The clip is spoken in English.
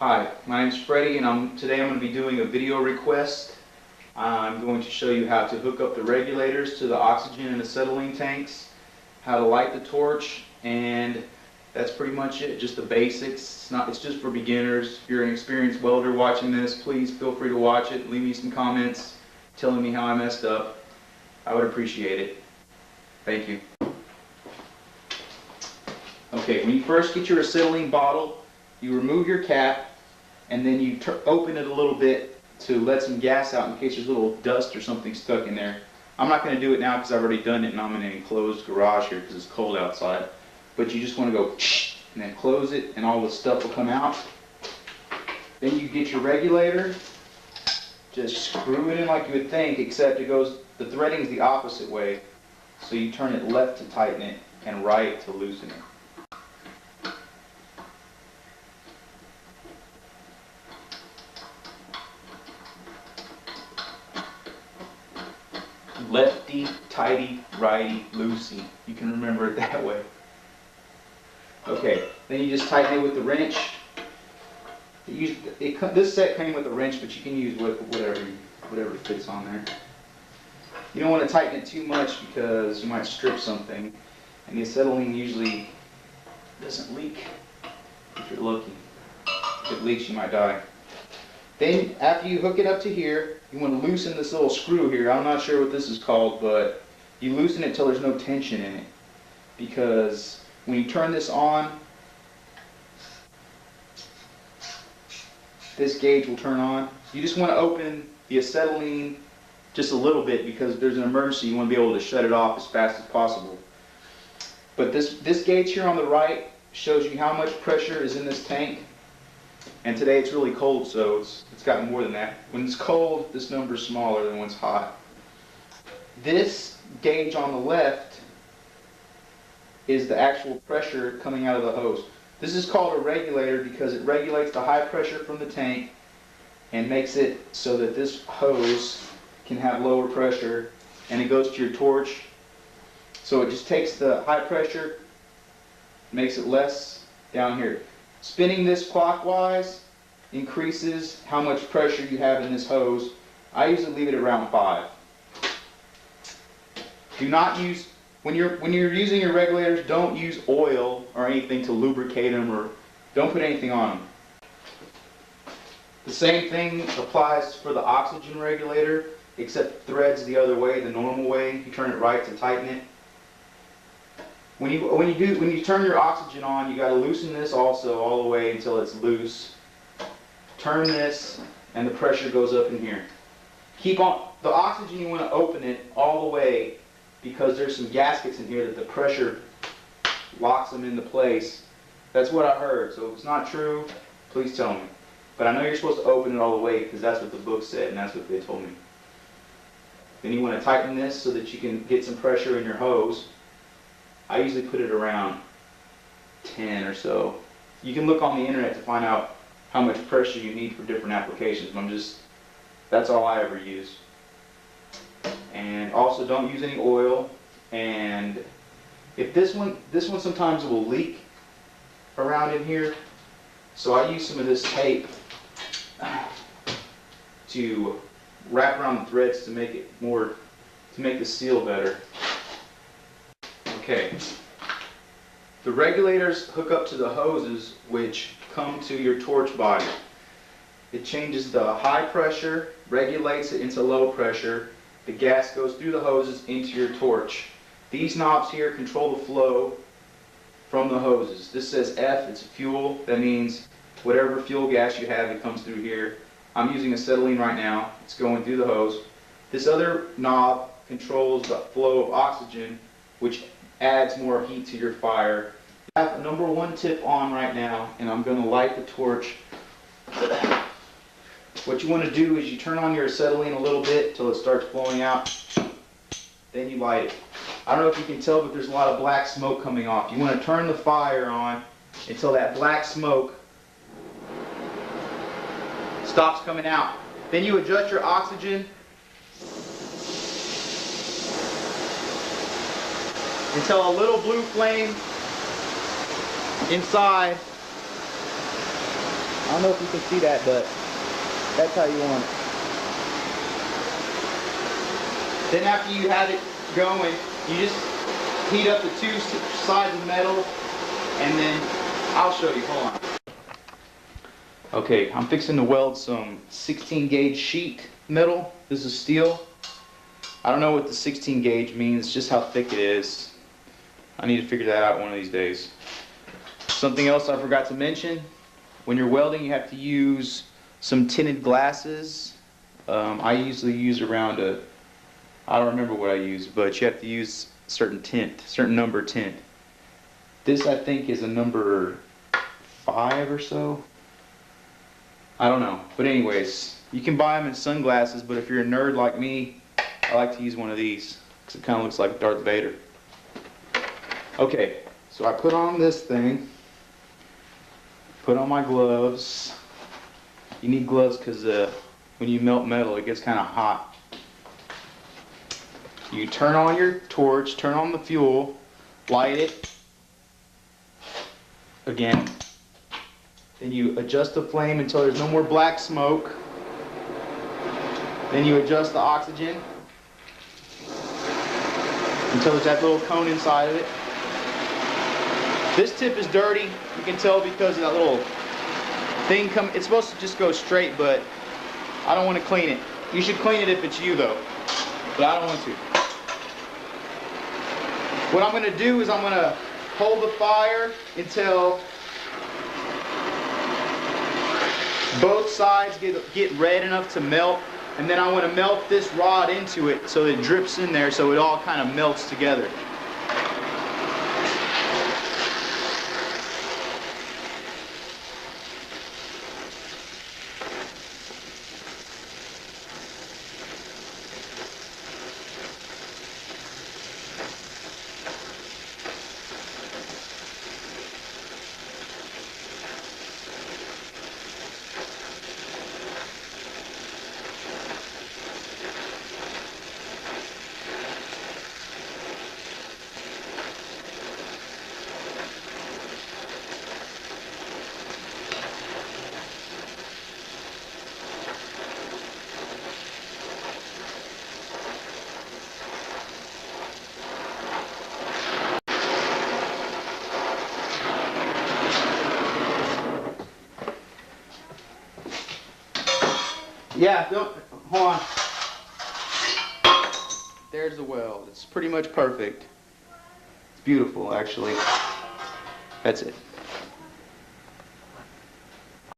Hi, my name's Freddie, and today I'm going to be doing a video request. I'm going to show you how to hook up the regulators to the oxygen and acetylene tanks, how to light the torch, and that's pretty much it. Just the basics. It's just for beginners. If you're an experienced welder watching this, please feel free to watch it. Leave me some comments telling me how I messed up. I would appreciate it. Thank you. Okay, when you first get your acetylene bottle, you remove your cap, and then you open it a little bit to let some gas out in case there's a little dust or something stuck in there. I'm not going to do it now because I've already done it and I'm in an enclosed garage here because it's cold outside. But you just want to go and then close it and all the stuff will come out. Then you get your regulator, just screw it in like you would think, except the threading is the opposite way. So you turn it left to tighten it and right to loosen it. Lefty, tighty, righty, loosey. You can remember it that way. Okay, then you just tighten it with the wrench. This set came with a wrench, but you can use whatever fits on there. You don't want to tighten it too much because you might strip something. And the acetylene usually doesn't leak if you're lucky. If it leaks, you might die. Then after you hook it up to here, you want to loosen this little screw here. I'm not sure what this is called, but you loosen it till there's no tension in it. Because when you turn this on, this gauge will turn on. You just want to open the acetylene just a little bit because if there's an emergency, you want to be able to shut it off as fast as possible. But this gauge here on the right shows you how much pressure is in this tank. And today it's really cold, so it's got more than that. When it's cold, this number is smaller than when it's hot. This gauge on the left is the actual pressure coming out of the hose. This is called a regulator because it regulates the high pressure from the tank and makes it so that this hose can have lower pressure, and it goes to your torch. So it just takes the high pressure, makes it less down here. Spinning this clockwise increases how much pressure you have in this hose. I usually leave it around 5. Do not use, when you're using your regulators, don't use oil or anything to lubricate them, or don't put anything on them. The same thing applies for the oxygen regulator, except threads the other way, the normal way. You turn it right to tighten it. When you turn your oxygen on, you got to loosen this also all the way until it's loose. Turn this, and the pressure goes up in here. Keep on the oxygen. You want to open it all the way because there's some gaskets in here that the pressure locks them into place. That's what I heard. So if it's not true, please tell me. But I know you're supposed to open it all the way because that's what the book said and that's what they told me. Then you want to tighten this so that you can get some pressure in your hose. I usually put it around 10 or so. You can look on the internet to find out how much pressure you need for different applications. That's all I ever use. And also don't use any oil. And if this one sometimes will leak around in here. So I use some of this tape to wrap around the threads to make the seal better. Okay, the regulators hook up to the hoses which come to your torch body. It changes the high pressure, regulates it into low pressure. The gas goes through the hoses into your torch. These knobs here control the flow from the hoses. This says F, it's fuel. That means whatever fuel gas you have, it comes through here. I'm using acetylene right now. It's going through the hose. This other knob controls the flow of oxygen, which adds more heat to your fire. I have number 1 tip on right now, and I'm going to light the torch. What you want to do is you turn on your acetylene a little bit till it starts flowing out. Then you light it. I don't know if you can tell, but there's a lot of black smoke coming off. You want to turn the fire on until that black smoke stops coming out. Then you adjust your oxygen until a little blue flame inside don't know if you can see that, but that's how you want it. Then after you have it going, you just heat up the two sides of metal, and then I'll show you. Hold on. Okay, I'm fixing to weld some 16 gauge sheet metal. This is steel. I don't know what the 16 gauge means, just how thick it is. I need to figure that out one of these days. Something else I forgot to mention, when you're welding you have to use some tinted glasses. I usually use around I don't remember what I use, but you have to use certain number tint. This I think is a number 5 or so. I don't know, but anyways, you can buy them in sunglasses, but if you're a nerd like me, I like to use one of these because it kind of looks like Darth Vader. Okay, so I put on this thing, put on my gloves. You need gloves because when you melt metal it gets kind of hot. You turn on your torch, turn on the fuel, light it again. Then you adjust the flame until there's no more black smoke. Then you adjust the oxygen until there's that little cone inside of it. This tip is dirty. You can tell because of that little thing it's supposed to just go straight, but I don't want to clean it. You should clean it if it's you though, but I don't want to. What I'm going to do is I'm going to hold the fire until both sides get red enough to melt, and then I want to melt this rod into it so it drips in there so it all kind of melts together. Yeah, hold on. There's the weld. It's pretty much perfect. It's beautiful, actually. That's it.